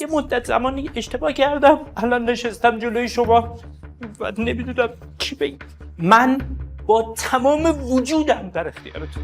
یه مدت زمانی اشتباه کردم، الان نشستم جلوی شما و نمیدونم چی بگم. من با تمام وجودم در اختیارتون.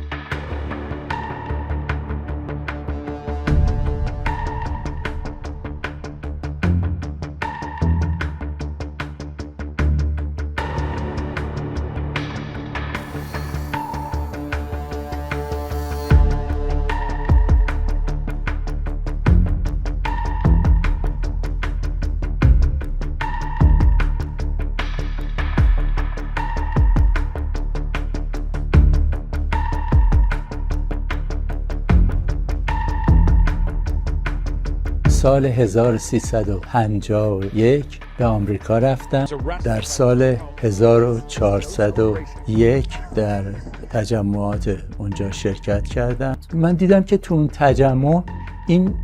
سال 1351 به آمریکا رفتم. در سال 1401 در تجمعات اونجا شرکت کردم. من دیدم که تو اون تجمع این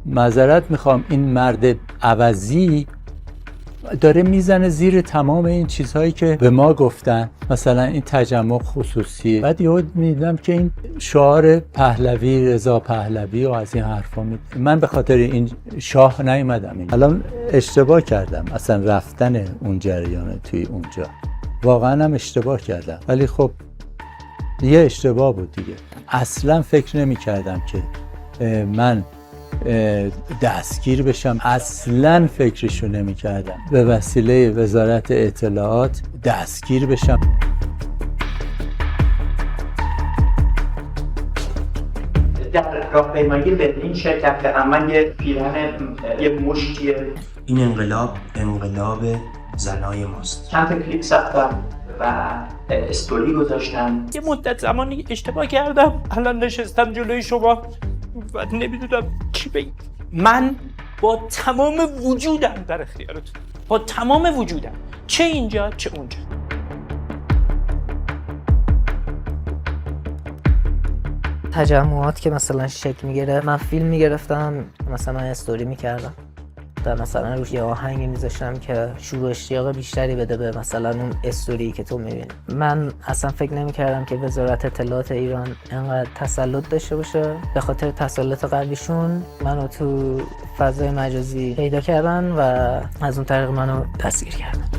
معذرت میخوام این مرد عوضی داره میزنه زیر تمام این چیزهایی که به ما گفتن، مثلا این تجمع خصوصی. بعد یهو میدیدم که این شعار پهلوی، رضا پهلوی و از این حرفا من به خاطر این شاه نیومدم. الان اشتباه کردم اصلا رفتن اون جریان توی اونجا، واقعا هم اشتباه کردم، ولی خب یه اشتباه بود دیگه. اصلا فکر نمی کردم که من دستگیر بشم، اصلا فکرشو نمی کردم به وسیله وزارت اطلاعات دستگیر بشم. در راهپیمایی برلین شرکت کردم. من یه پیرهن یه مشتی این انقلاب زنای ماست. چند تا کلیپ ساختم و استوری گذاشتم. یه مدت زمانی اشتباه کردم، الان نشستم جلوی شما و نمیدونم چی بگم. من با تمام وجودم در اختیارتون، با تمام وجودم، چه اینجا چه اونجا. تجمعات که مثلا شکل میگیره، من فیلم میگرفتم، مثلا استوری میکردم و مثلا روش یه آهنگی میذاشتم که شور و اشتیاق بیشتری بده به مثلا اون استوری که تو میبینی. من اصلا فکر نمیکردم که وزارت اطلاعات ایران انقدر تسلط داشته باشه. به خاطر تسلط قبلیشون منو تو فضای مجازی پیدا کردن و از اون طریق منو دستگیر کردن.